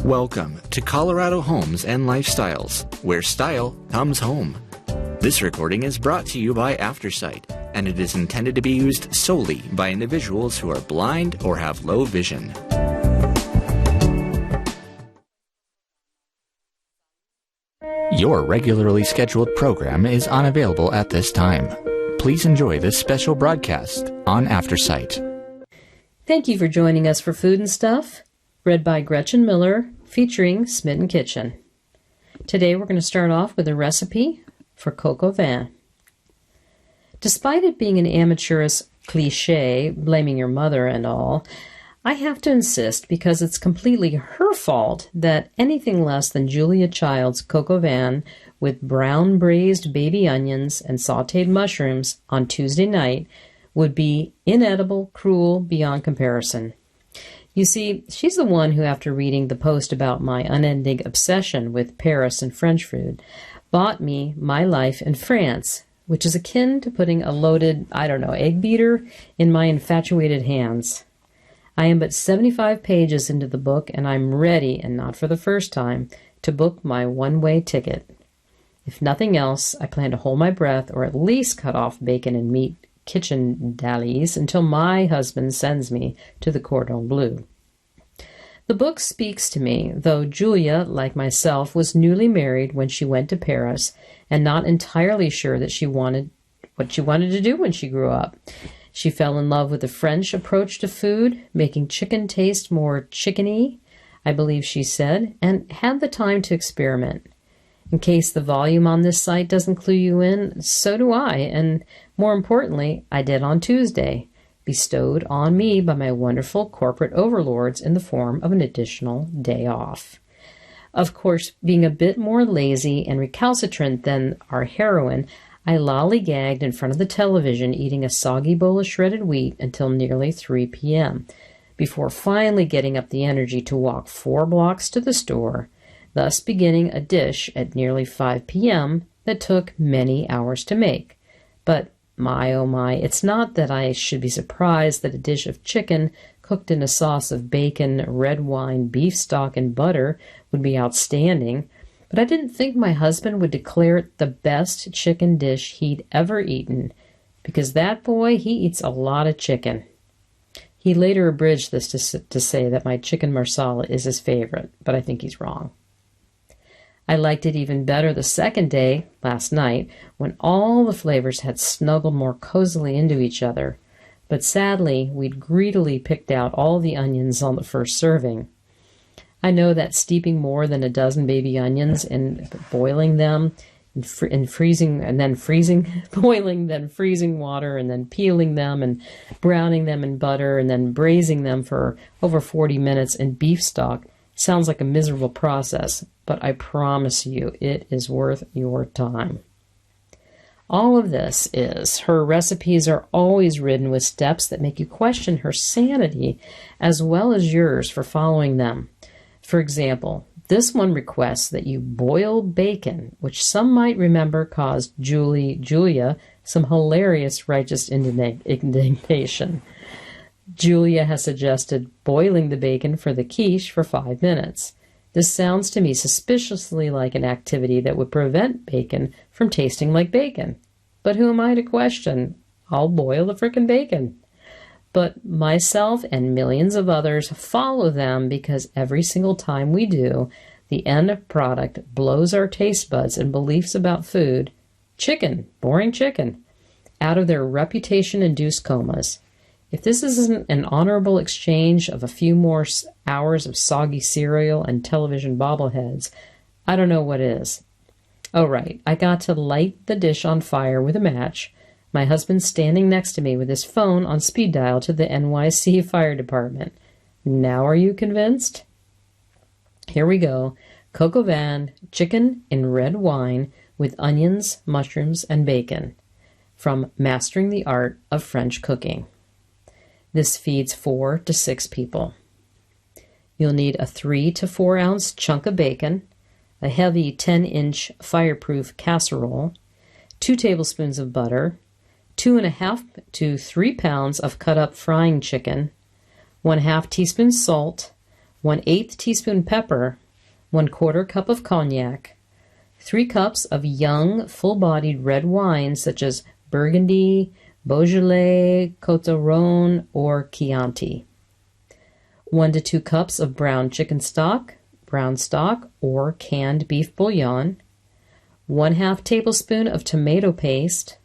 Welcome to Colorado Homes and Lifestyles, where style comes home. This recording is brought to you by Aftersight, and it is intended to be used solely by individuals who are blind or have low vision. Your regularly scheduled program is unavailable at this time. Please enjoy this special broadcast on Aftersight. Thank you for joining us for Food and Stuff, read by Gretchen Miller, featuring Smitten Kitchen. Today we're going to start off with a recipe for coq au vin. Despite it being an amateurish cliche, blaming your mother and all, I have to insist because it's completely her fault that anything less than Julia Child's coq au vin with brown braised baby onions and sautéed mushrooms on Tuesday night would be inedible, cruel, beyond comparison. You see, she's the one who, after reading the post about my unending obsession with Paris and French food, bought me My Life in France, which is akin to putting a loaded, egg beater in my infatuated hands. I am but 75 pages into the book, and I'm ready, and not for the first time, to book my one-way ticket. If nothing else, I plan to hold my breath, or at least cut off bacon and meat kitchen dallies until my husband sends me to the Cordon Bleu. The book speaks to me, though Julia, like myself, was newly married when she went to Paris and not entirely sure that she wanted what she wanted to do when she grew up. She fell in love with the French approach to food, making chicken taste more chickeny, I believe she said, and had the time to experiment. In case the volume on this site doesn't clue you in, so do I, and more importantly, I did on Tuesday, bestowed on me by my wonderful corporate overlords in the form of an additional day off. Of course, being a bit more lazy and recalcitrant than our heroine, I lollygagged in front of the television eating a soggy bowl of shredded wheat until nearly 3 p.m., before finally getting up the energy to walk 4 blocks to the store, thus beginning a dish at nearly 5 p.m. that took many hours to make. But my, oh my, it's not that I should be surprised that a dish of chicken cooked in a sauce of bacon, red wine, beef stock, and butter would be outstanding, but I didn't think my husband would declare it the best chicken dish he'd ever eaten, because that boy, he eats a lot of chicken. He later abridged this to say that my chicken marsala is his favorite, but I think he's wrong. I liked it even better the second day, last night, when all the flavors had snuggled more cozily into each other. But sadly, we'd greedily picked out all the onions on the first serving. I know that steeping more than a dozen baby onions and boiling them in freezing boiling, then freezing water, and then peeling them and browning them in butter, and then braising them for over 40 minutes in beef stock sounds like a miserable process, but I promise you it is worth your time. All of this is, her recipes are always ridden with steps that make you question her sanity as well as yours for following them. For example, this one requests that you boil bacon, which some might remember caused Julia some hilarious righteous indignation. Julia has suggested boiling the bacon for the quiche for 5 minutes. This sounds to me suspiciously like an activity that would prevent bacon from tasting like bacon. But who am I to question? I'll boil the frickin' bacon. But myself and millions of others follow them because every single time we do, the end product blows our taste buds and beliefs about food, chicken, boring chicken, out of their reputation-induced comas. If this isn't an honorable exchange of a few more hours of soggy cereal and television bobbleheads, I don't know what is. Oh, right, I got to light the dish on fire with a match, my husband standing next to me with his phone on speed dial to the NYC Fire Department. Now are you convinced? Here we go. Coq au vin, chicken in red wine with onions, mushrooms, and bacon. From Mastering the Art of French Cooking. This feeds 4 to 6 people. You'll need a 3 to 4 ounce chunk of bacon, a heavy 10-inch fireproof casserole, 2 tablespoons of butter, 2.5 to 3 pounds of cut up frying chicken, 1/2 teaspoon salt, 1/8 teaspoon pepper, 1/4 cup of cognac, 3 cups of young, full-bodied red wine such as Burgundy, Beaujolais, Côte d'Aron, or Chianti. 1 to 2 cups of brown chicken stock, brown stock, or canned beef bouillon, 1/2 tablespoon of tomato paste,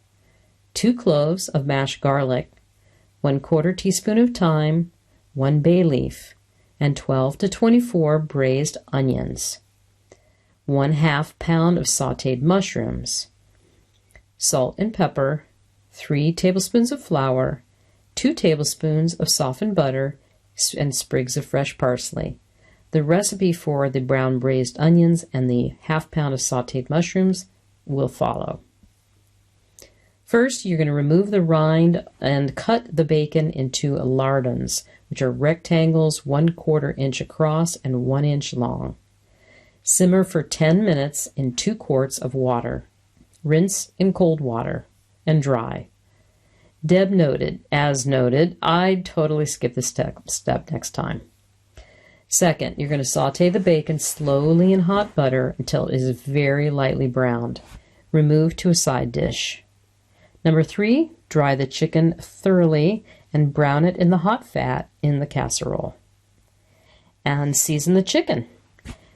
2 cloves of mashed garlic, 1/4 teaspoon of thyme, 1 bay leaf, and 12 to 24 braised onions, 1/2 pound of sautéed mushrooms, salt and pepper, 3 tablespoons of flour, 2 tablespoons of softened butter, and sprigs of fresh parsley. The recipe for the brown braised onions and the 1/2 pound of sautéed mushrooms will follow. First, you're going to remove the rind and cut the bacon into lardons, which are rectangles 1/4 inch across and 1 inch long. Simmer for 10 minutes in 2 quarts of water. Rinse in cold water and dry. Deb noted, as noted, I'd totally skip this step next time. Second, you're going to sauté the bacon slowly in hot butter until it is very lightly browned. Remove to a side dish. Number 3, dry the chicken thoroughly and brown it in the hot fat in the casserole. And season the chicken.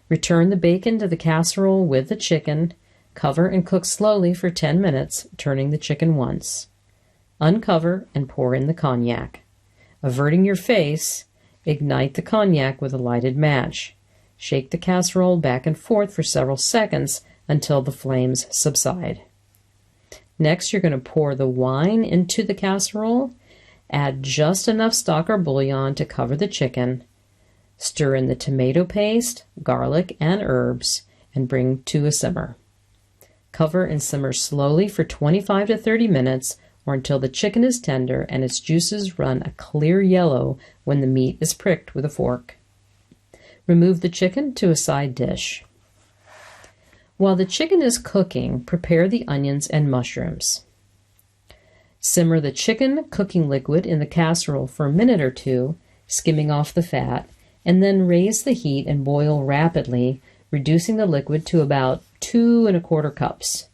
Return the bacon to the casserole with the chicken. Cover and cook slowly for 10 minutes, turning the chicken once. Uncover and pour in the cognac. Averting your face, ignite the cognac with a lighted match. Shake the casserole back and forth for several seconds until the flames subside. Next, you're going to pour the wine into the casserole. Add just enough stock or bouillon to cover the chicken. Stir in the tomato paste, garlic, and herbs, and bring to a simmer. Cover and simmer slowly for 25 to 30 minutes or until the chicken is tender and its juices run a clear yellow when the meat is pricked with a fork. Remove the chicken to a side dish. While the chicken is cooking, prepare the onions and mushrooms. Simmer the chicken cooking liquid in the casserole for a minute or two, skimming off the fat, and then raise the heat and boil rapidly, reducing the liquid to about 2 1/4 cups.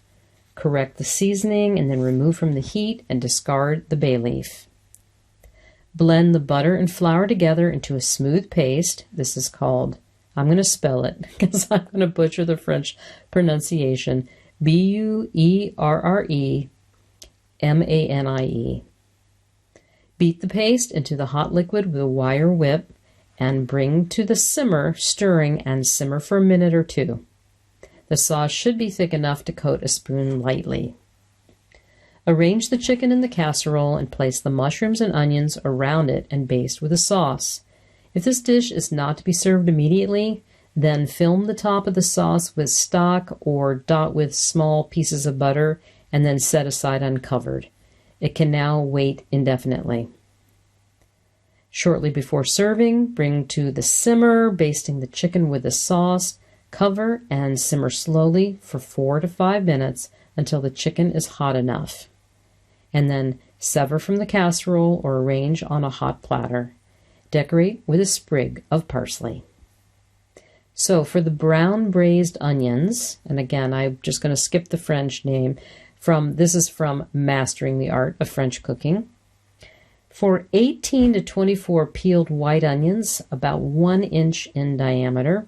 Correct the seasoning and then remove from the heat and discard the bay leaf. Blend the butter and flour together into a smooth paste. This is called, I'm going to spell it because I'm going to butcher the French pronunciation, Buerremanie. Beat the paste into the hot liquid with a wire whip and bring to the simmer, stirring and simmer for a minute or two. The sauce should be thick enough to coat a spoon lightly. Arrange the chicken in the casserole and place the mushrooms and onions around it and baste with a sauce. If this dish is not to be served immediately, then film the top of the sauce with stock or dot with small pieces of butter and then set aside uncovered. It can now wait indefinitely. Shortly before serving, bring to the simmer, basting the chicken with the sauce. Cover and simmer slowly for 4 to 5 minutes until the chicken is hot enough. And then sever from the casserole or arrange on a hot platter. Decorate with a sprig of parsley. So for the brown braised onions, and again, I'm just going to skip the French name. This is from Mastering the Art of French Cooking. For 18 to 24 peeled white onions, about 1 inch in diameter,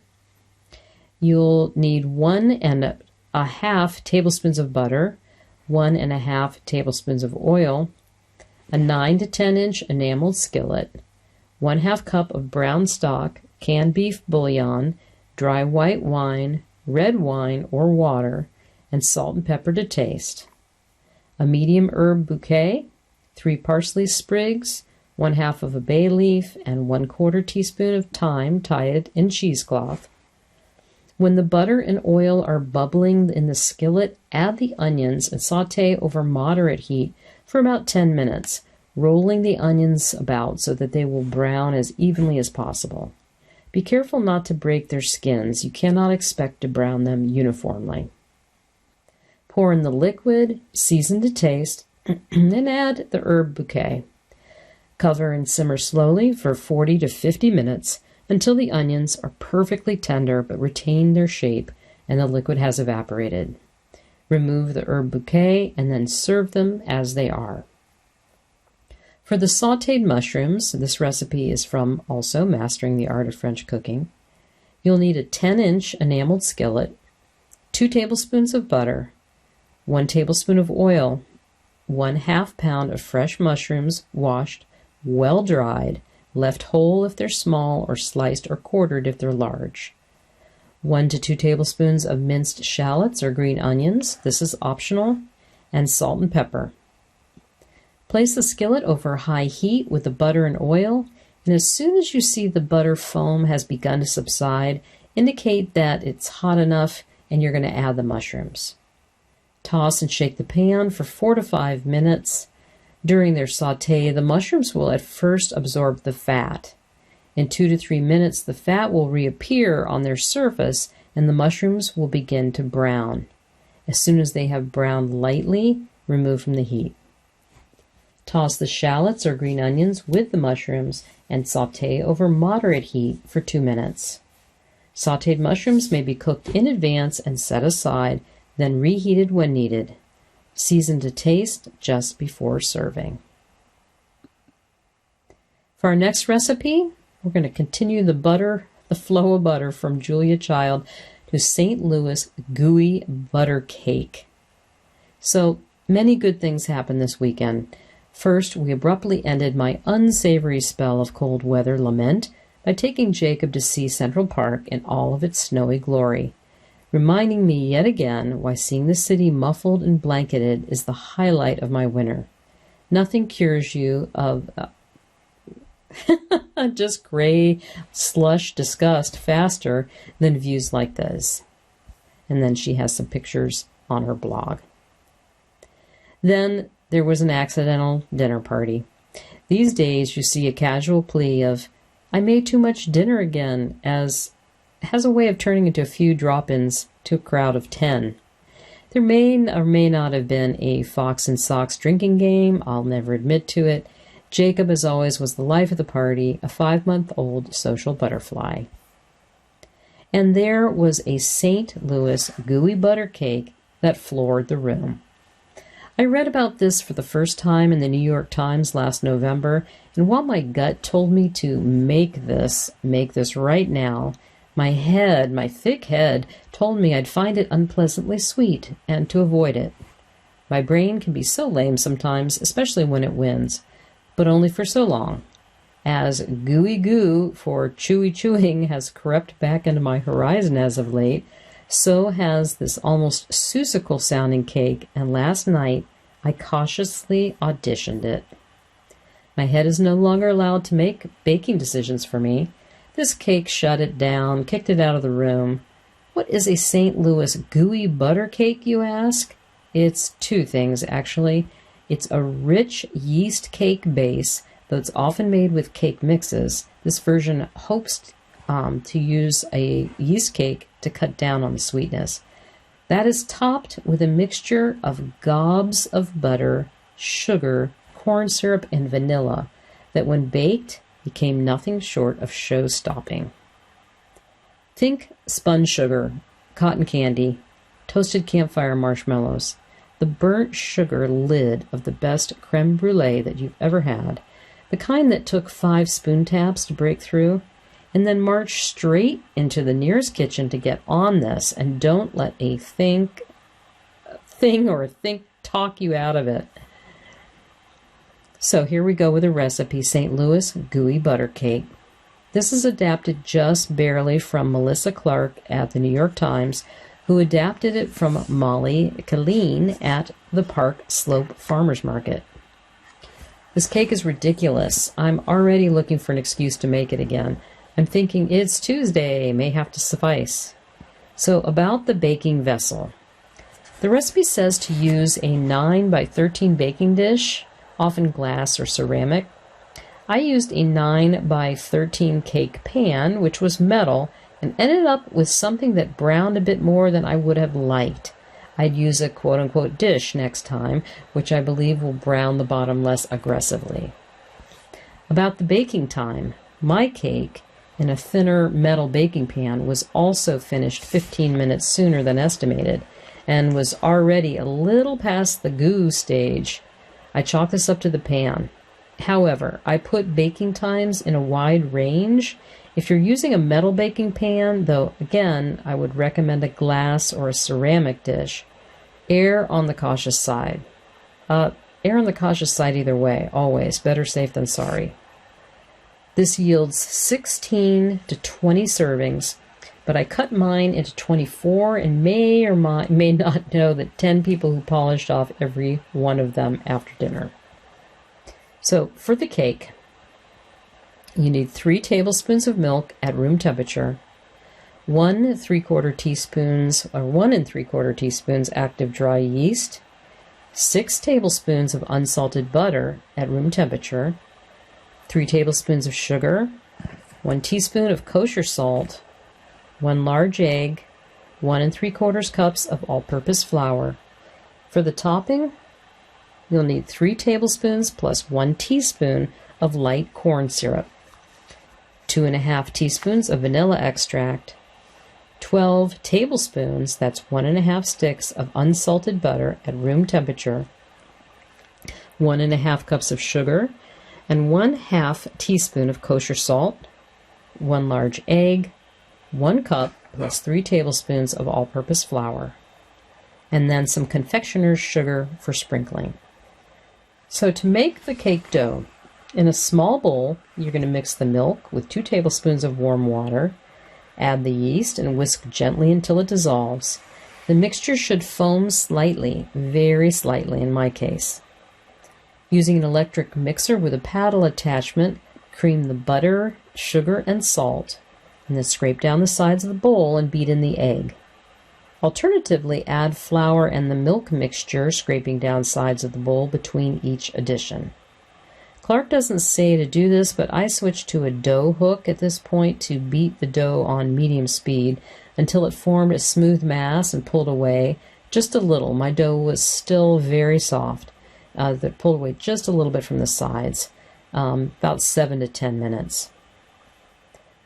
you'll need 1 1/2 tablespoons of butter, 1 1/2 tablespoons of oil, a 9 to 10 inch enameled skillet, 1/2 cup of brown stock, canned beef bouillon, dry white wine, red wine or water, and salt and pepper to taste. A medium herb bouquet, 3 parsley sprigs, 1/2 of a bay leaf, and 1/4 teaspoon of thyme tied in cheesecloth. When the butter and oil are bubbling in the skillet, add the onions and sauté over moderate heat for about 10 minutes, rolling the onions about so that they will brown as evenly as possible. Be careful not to break their skins. You cannot expect to brown them uniformly. Pour in the liquid, season to taste, and add the herb bouquet. Cover and simmer slowly for 40 to 50 minutes until the onions are perfectly tender but retain their shape and the liquid has evaporated. Remove the herb bouquet and then serve them as they are. For the sautéed mushrooms, this recipe is from also Mastering the Art of French Cooking. You'll need a 10-inch enameled skillet, 2 tablespoons of butter, 1 tablespoon of oil, 1/2 pound of fresh mushrooms washed, well dried, left whole if they're small or sliced or quartered if they're large. 1 to 2 tablespoons of minced shallots or green onions, this is optional, and salt and pepper. Place the skillet over high heat with the butter and oil, and as soon as you see the butter foam has begun to subside, indicate that it's hot enough and you're going to add the mushrooms. Toss and shake the pan for 4 to 5 minutes. During their sauté, the mushrooms will at first absorb the fat. In 2 to 3 minutes, the fat will reappear on their surface and the mushrooms will begin to brown. As soon as they have browned lightly, remove from the heat. Toss the shallots or green onions with the mushrooms and sauté over moderate heat for 2 minutes. Sautéed mushrooms may be cooked in advance and set aside, then reheated when needed. Season to taste just before serving. For our next recipe, we're going to continue the flow of butter from Julia Child to St. Louis gooey butter cake. So many good things happened this weekend. First, we abruptly ended my unsavory spell of cold weather lament by taking Jacob to see Central Park in all of its snowy glory, reminding me yet again why seeing the city muffled and blanketed is the highlight of my winter. Nothing cures you of just gray slush disgust faster than views like this. And then she has some pictures on her blog. Then there was an accidental dinner party. These days you see a casual plea of, I made too much dinner again, as has a way of turning into a few drop-ins to a crowd of 10. There may or may not have been a Fox and Sox drinking game. I'll never admit to it. Jacob, as always, was the life of the party, a 5-month-old social butterfly. And there was a St. Louis gooey butter cake that floored the room. I read about this for the first time in the New York Times last November, and while my gut told me to make this right now, my thick head, told me I'd find it unpleasantly sweet and to avoid it. My brain can be so lame sometimes, especially when it wins, but only for so long. As gooey goo for chewy chewing has crept back into my horizon as of late, so has this almost Seussical sounding cake, and last night I cautiously auditioned it. My head is no longer allowed to make baking decisions for me. This cake shut it down, kicked it out of the room. What is a St. Louis gooey butter cake, you ask? It's 2 things, actually. It's a rich yeast cake base, though it's often made with cake mixes. This version hopes to use a yeast cake to cut down on the sweetness. That is topped with a mixture of gobs of butter, sugar, corn syrup, and vanilla that when baked became nothing short of show-stopping. Think spun sugar, cotton candy, toasted campfire marshmallows, the burnt sugar lid of the best creme brulee that you've ever had, the kind that took 5 spoon taps to break through, and then march straight into the nearest kitchen to get on this, and don't let a thing talk you out of it. So here we go with a recipe, St. Louis gooey butter cake. This is adapted just barely from Melissa Clark at the New York Times, who adapted it from Molly Killeen at the Park Slope Farmers Market. This cake is ridiculous. I'm already looking for an excuse to make it again. I'm thinking it's Tuesday, may have to suffice. So about the baking vessel. The recipe says to use a 9 by 13 baking dish, often glass or ceramic. I used a 9 by 13 cake pan, which was metal, and ended up with something that browned a bit more than I would have liked. I'd use a quote-unquote dish next time, which I believe will brown the bottom less aggressively. About the baking time, my cake in a thinner metal baking pan was also finished 15 minutes sooner than estimated and was already a little past the goo stage. I chalked this up to the pan. However, I put baking times in a wide range. If you're using a metal baking pan, though, again, I would recommend a glass or a ceramic dish. Err on the cautious side. Err on the cautious side either way, always. Better safe than sorry. This yields 16 to 20 servings, but I cut mine into 24 and may or may not know that 10 people who polished off every one of them after dinner. So for the cake, you need 3 tablespoons of milk at room temperature, 1 3/4 teaspoons active dry yeast, 6 tablespoons of unsalted butter at room temperature, 3 tablespoons of sugar, 1 teaspoon of kosher salt, 1 large egg, 1 3/4 cups of all-purpose flour. For the topping, you'll need 3 tablespoons plus 1 teaspoon of light corn syrup, 2½ teaspoons of vanilla extract, 12 tablespoons, that's 1½ sticks of unsalted butter at room temperature, 1½ cups of sugar, and 1/2 teaspoon of kosher salt, 1 large egg, 1 cup plus 3 tablespoons of all-purpose flour, and then some confectioner's sugar for sprinkling. So to make the cake dough, in a small bowl, you're going to mix the milk with 2 tablespoons of warm water, add the yeast and whisk gently until it dissolves. The mixture should foam slightly, very slightly in my case. Using an electric mixer with a paddle attachment, cream the butter, sugar, and salt, and then scrape down the sides of the bowl and beat in the egg. Alternatively, add flour and the milk mixture, scraping down sides of the bowl between each addition. Clark doesn't say to do this, but I switched to a dough hook at this point to beat the dough on medium speed until it formed a smooth mass and pulled away just a little. My dough was still very soft. That pulled away just a little bit from the sides, about 7 to 10 minutes.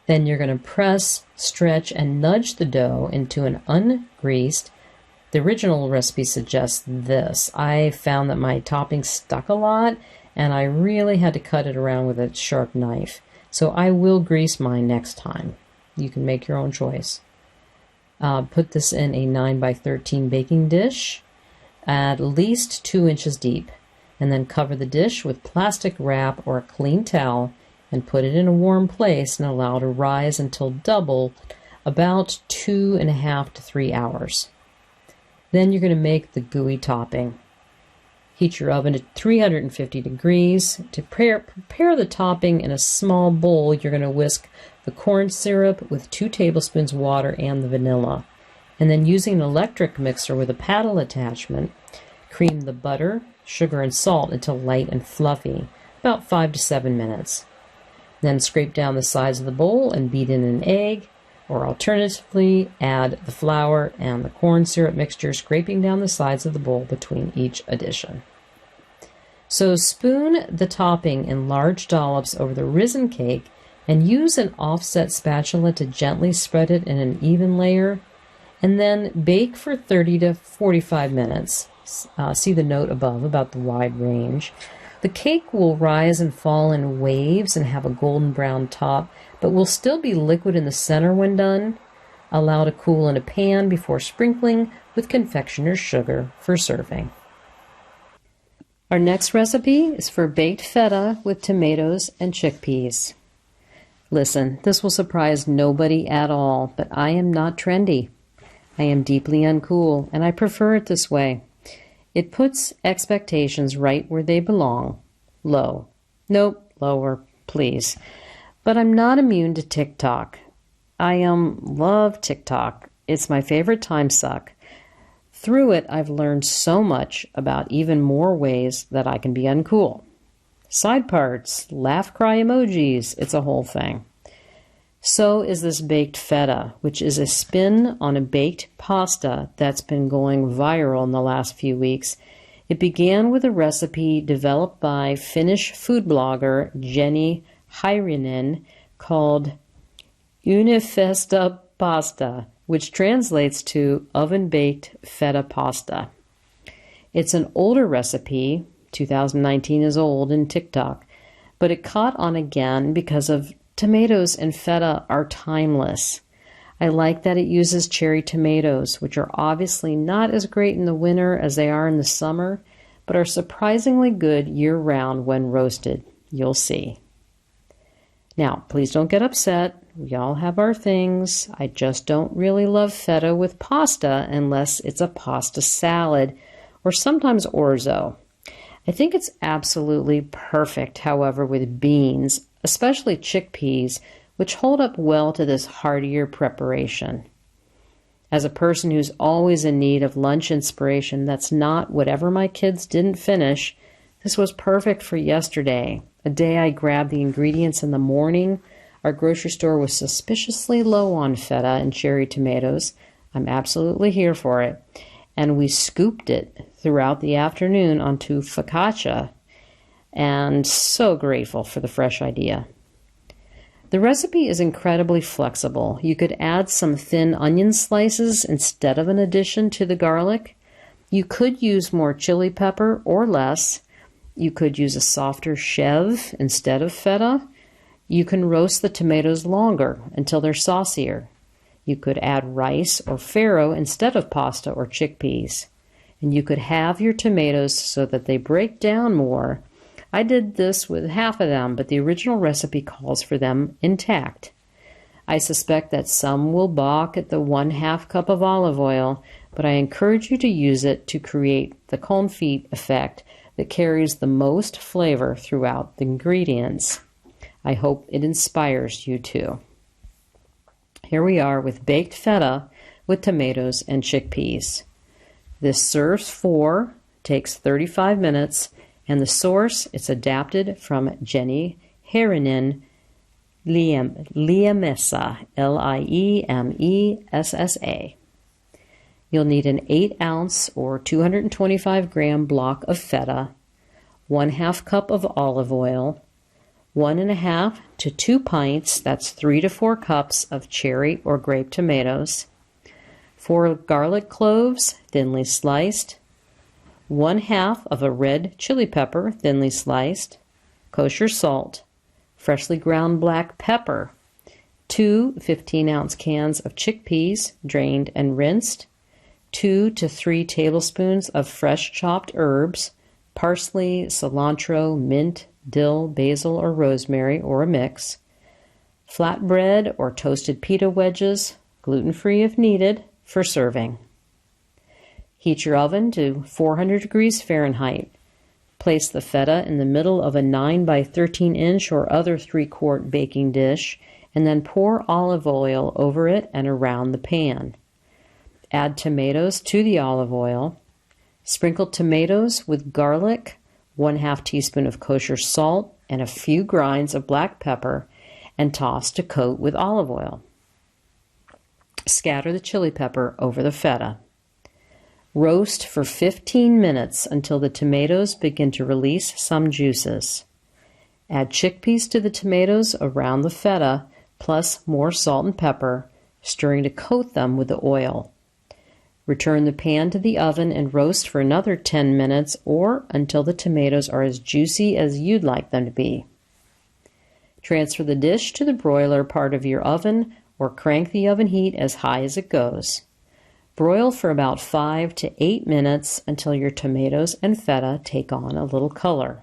Then you're going to press, stretch, and nudge the dough into an ungreased. The original recipe suggests this. I found that my topping stuck a lot, and I really had to cut it around with a sharp knife. So I will grease mine next time. You can make your own choice. Put this in a 9x13 baking dish, at least 2 inches deep, and then cover the dish with plastic wrap or a clean towel and put it in a warm place and allow it to rise until double, about 2.5 to 3 hours. Then you're going to make the gooey topping. Heat your oven to 350 degrees. To prepare the topping in a small bowl, you're going to whisk the corn syrup with 2 tablespoons water and the vanilla. And then using an electric mixer with a paddle attachment, cream the butter, sugar, and salt until light and fluffy, about 5 to 7 minutes. Then scrape down the sides of the bowl and beat in an egg, or alternatively add the flour and the corn syrup mixture, scraping down the sides of the bowl between each addition. So spoon the topping in large dollops over the risen cake and use an offset spatula to gently spread it in an even layer, and then bake for 30 to 45 minutes. See the note above about the wide range. The cake will rise and fall in waves and have a golden brown top, but will still be liquid in the center when done. Allow to cool in a pan before sprinkling with confectioner's sugar for serving. Our next recipe is for baked feta with tomatoes and chickpeas. Listen, this will surprise nobody at all, but I am not trendy. I am deeply uncool, and I prefer it this way. It puts expectations right where they belong. Low. Nope, lower, please. But I'm not immune to TikTok. I love TikTok. It's my favorite time suck. Through it, I've learned so much about even more ways that I can be uncool. Side parts, laugh cry emojis, it's a whole thing. So is this baked feta, which is a spin on a baked pasta that's been going viral in the last few weeks. It began with a recipe developed by Finnish food blogger Jenni Hirinen called Unifesta pasta, which translates to oven-baked feta pasta. It's an older recipe, 2019 is old in TikTok, but it caught on again because of tomatoes and feta are timeless. I like that it uses cherry tomatoes, which are obviously not as great in the winter as they are in the summer, but are surprisingly good year-round when roasted. You'll see. Now, please don't get upset. We all have our things. I just don't really love feta with pasta unless it's a pasta salad or sometimes orzo. I think it's absolutely perfect, however, with beans, especially chickpeas, which hold up well to this heartier preparation. As a person who's always in need of lunch inspiration that's not whatever my kids didn't finish, this was perfect for yesterday, a day I grabbed the ingredients in the morning. Our grocery store was suspiciously low on feta and cherry tomatoes. I'm absolutely here for it. And we scooped it throughout the afternoon onto focaccia, and so grateful for the fresh idea. The recipe is incredibly flexible. You could add some thin onion slices instead of an addition to the garlic. You could use more chili pepper or less. You could use a softer chev instead of feta. You can roast the tomatoes longer until they're saucier. You could add rice or farro instead of pasta or chickpeas. And you could have your tomatoes so that they break down more. I did this with half of them, but the original recipe calls for them intact. I suspect that some will balk at the 1/2 cup of olive oil, but I encourage you to use it to create the confit effect that carries the most flavor throughout the ingredients. I hope it inspires you too. Here we are with baked feta with tomatoes and chickpeas. This serves 4, takes 35 minutes, and the source, it's adapted from Jenny Herinin Liemessa, Liemessa. You'll need an 8-ounce or 225-gram block of feta, 1/2 cup of olive oil, 1.5 to 2 pints, that's 3 to 4 cups of cherry or grape tomatoes, 4 garlic cloves, thinly sliced, 1/2 of a red chili pepper, thinly sliced, kosher salt, freshly ground black pepper, 2 15-ounce cans of chickpeas, drained and rinsed, 2 to 3 tablespoons of fresh chopped herbs, parsley, cilantro, mint, dill, basil, or rosemary, or a mix, flatbread or toasted pita wedges, gluten-free if needed, for serving. Heat your oven to 400 degrees Fahrenheit. Place the feta in the middle of a 9 by 13 inch or other 3-quart baking dish, and then pour olive oil over it and around the pan. Add tomatoes to the olive oil. Sprinkle tomatoes with garlic, 1/2 teaspoon of kosher salt, and a few grinds of black pepper, and toss to coat with olive oil. Scatter the chili pepper over the feta. Roast for 15 minutes until the tomatoes begin to release some juices. Add chickpeas to the tomatoes around the feta, plus more salt and pepper, stirring to coat them with the oil. Return the pan to the oven and roast for another 10 minutes or until the tomatoes are as juicy as you'd like them to be. Transfer the dish to the broiler part of your oven or crank the oven heat as high as it goes. Broil for about 5 to 8 minutes until your tomatoes and feta take on a little color.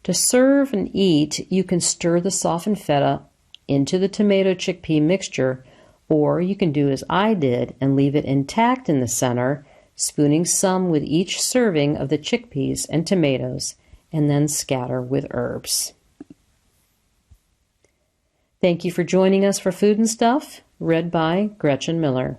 To serve and eat, you can stir the softened feta into the tomato chickpea mixture, or you can do as I did and leave it intact in the center, spooning some with each serving of the chickpeas and tomatoes, and then scatter with herbs. Thank you for joining us for Food and Stuff, read by Gretchen Miller.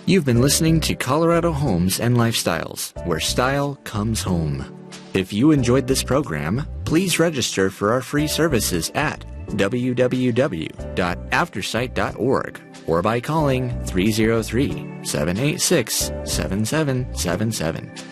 You've been listening to Colorado Homes and Lifestyles, where style comes home. If you enjoyed this program, please register for our free services at www.aftersight.org or by calling 303-786-7777.